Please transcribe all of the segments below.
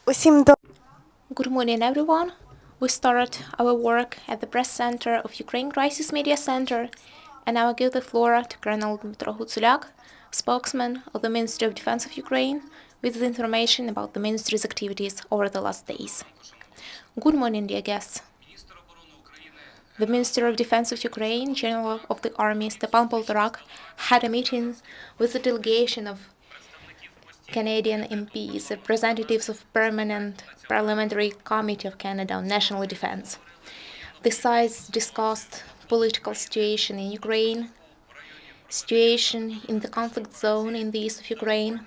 Good morning, everyone. We started our work at the press center of Ukraine Crisis Media Center, and I will give the floor to Colonel Dmytro Hutsulyak, spokesman of the Ministry of Defense of Ukraine, with the information about the ministry's activities over the last days. Good morning, dear guests. The Minister of Defense of Ukraine, General of the Army Stepan Poltorak, had a meeting with a delegation of Canadian MPs, representatives of Permanent Parliamentary Committee of Canada on National Defense. The sides discussed political situation in Ukraine, situation in the conflict zone in the east of Ukraine,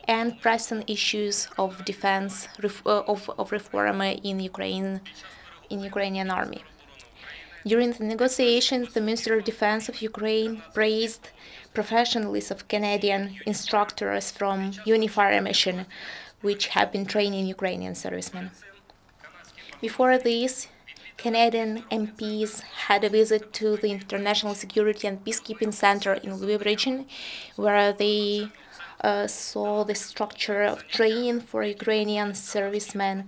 and pressing issues of defense of reform in Ukrainian army. During the negotiations, the Minister of Defense of Ukraine praised professionalism of Canadian instructors from Unifier mission, which have been training Ukrainian servicemen. Before this, Canadian MPs had a visit to the International Security and Peacekeeping Center in Lviv region, where they saw the structure of training for Ukrainian servicemen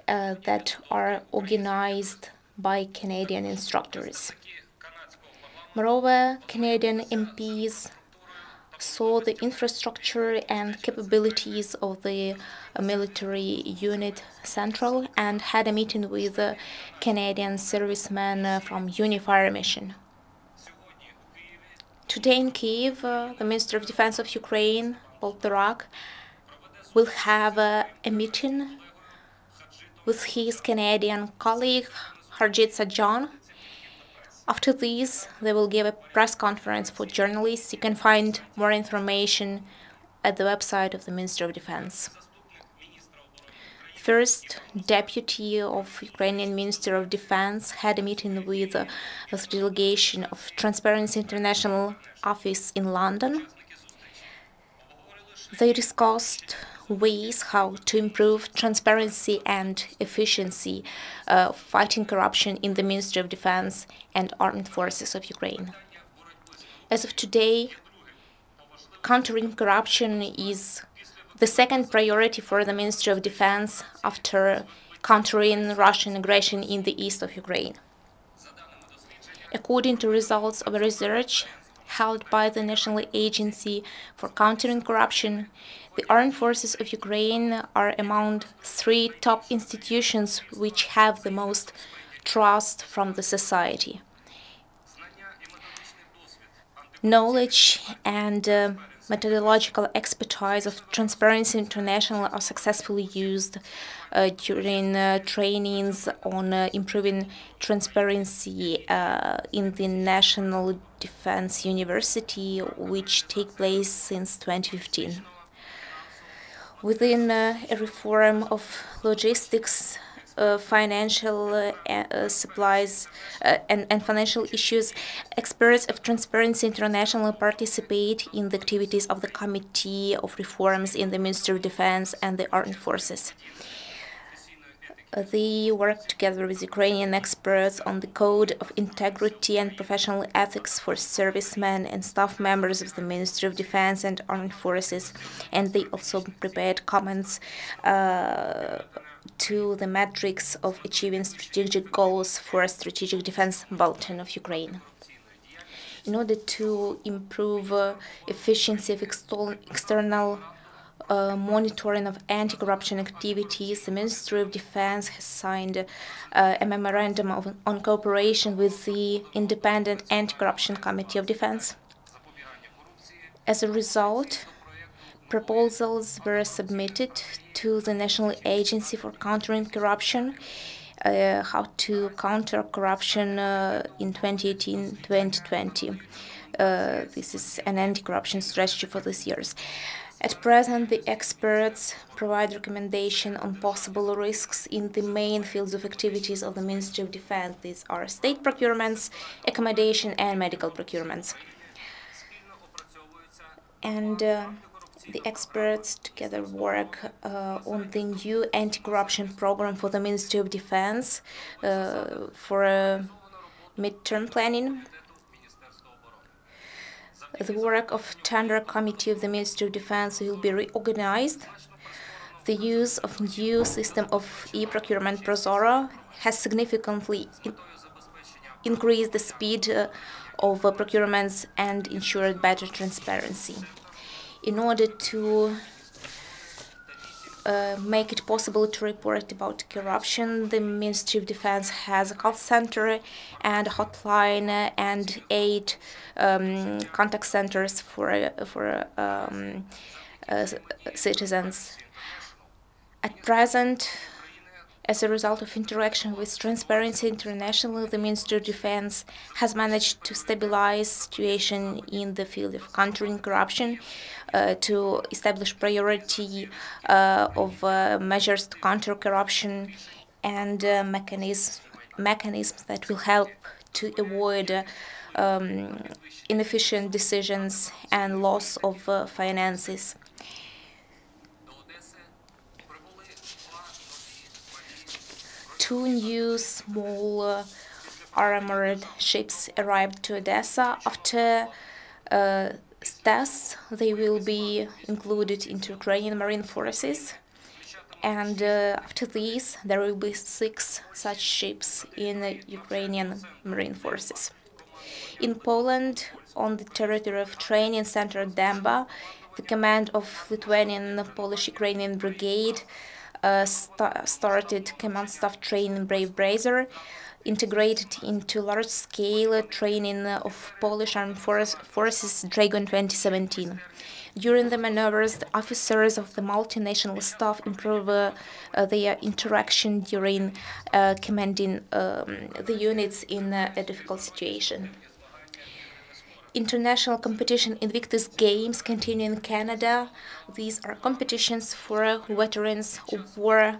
that are organized by Canadian instructors. Moreover, Canadian MPs saw the infrastructure and capabilities of the military unit Central and had a meeting with Canadian servicemen from Unifier mission. Today in Kyiv, the Minister of Defense of Ukraine, Poltorak, will have a meeting with his Canadian colleague, Hutsulyak. After this, they will give a press conference for journalists. You can find more information at the website of the Ministry of Defense. First Deputy of Ukrainian Minister of Defense had a meeting with the delegation of Transparency International office in London. They discussed ways how to improve transparency and efficiency of fighting corruption in the Ministry of Defense and Armed Forces of Ukraine. As of today, countering corruption is the second priority for the Ministry of Defense after countering Russian aggression in the east of Ukraine. According to results of a research held by the National Agency for Countering Corruption, the Armed Forces of Ukraine are among 3 top institutions which have the most trust from the society. Knowledge and methodological expertise of Transparency International are successfully used during trainings on improving transparency in the National Defense University, which take place since 2015. Within a reform of logistics, financial supplies and financial issues, experts of Transparency International participate in the activities of the Committee of Reforms in the Ministry of Defense and the Armed Forces. They work together with Ukrainian experts on the Code of Integrity and Professional Ethics for servicemen and staff members of the Ministry of Defense and Armed Forces, and they also prepared comments to the metrics of achieving strategic goals for a strategic defense bulletin of Ukraine. In order to improve efficiency of external monitoring of anti-corruption activities, the Ministry of Defense has signed a memorandum on cooperation with the Independent Anti-Corruption Committee of Defense. As a result, proposals were submitted to the National Agency for Countering Corruption, how to counter corruption in 2018-2020. This is an anti-corruption strategy for these years. At present, the experts provide recommendation on possible risks in the main fields of activities of the Ministry of Defense. These are state procurements, accommodation, and medical procurements. And the experts together work on the new anti-corruption program for the Ministry of Defense for midterm planning. The work of Tender Committee of the Ministry of Defense will be reorganized. The use of new system of e-procurement Prozoro has significantly increased the speed of procurements and ensured better transparency. In order to make it possible to report about corruption, the Ministry of Defense has a call center and a hotline and 8 contact centers for citizens. At present, as a result of interaction with Transparency International, the Ministry of Defense has managed to stabilize the situation in the field of countering corruption, to establish priority of measures to counter corruption and mechanisms that will help to avoid inefficient decisions and loss of finances. Two new small armored ships arrived to Odessa. After tests, they will be included into Ukrainian Marine Forces. And after this, there will be 6 such ships in the Ukrainian Marine Forces. In Poland, on the territory of training center Demba, the command of Lithuanian Polish-Ukrainian Brigade started command staff training Brave Brazer, integrated into large-scale training of Polish Armed Forces Dragon 2017. During the maneuvers, the officers of the multinational staff improve their interaction during commanding the units in a difficult situation. International competition Invictus Games continue in Canada. These are competitions for veterans of war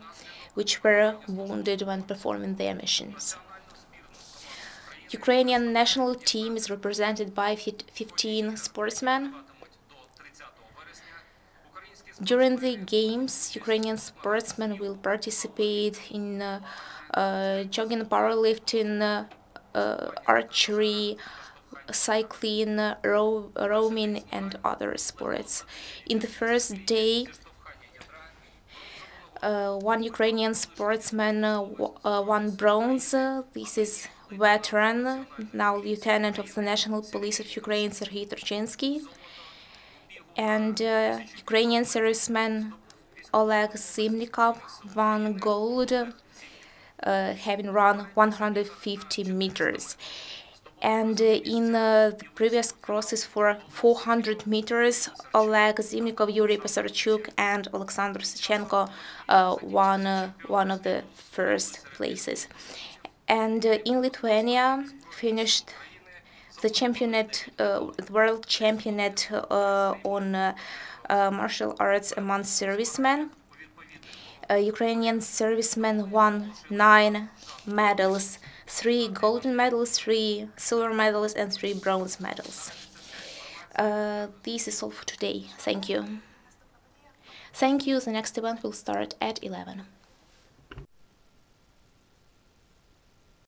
which were wounded when performing their missions. Ukrainian national team is represented by 15 sportsmen. During the games, Ukrainian sportsmen will participate in jogging, powerlifting, archery, cycling, rowing, and other sports. In the first day, one Ukrainian sportsman won bronze. This is veteran, now lieutenant of the National Police of Ukraine, Serhiy Turchinsky. And Ukrainian serviceman Oleg Zimnikov won gold, having run 150 meters. And in the previous crosses for 400 meters, Oleg Zimnikov, Yuri Pasarchuk, and Alexander Sechenko won one of the first places. And in Lithuania, finished the championate, world championate on martial arts among servicemen. Ukrainian servicemen won 9 medals. 3 golden medals, 3 silver medals, and 3 bronze medals. This is all for today. Thank you. Thank you. The next event will start at 11.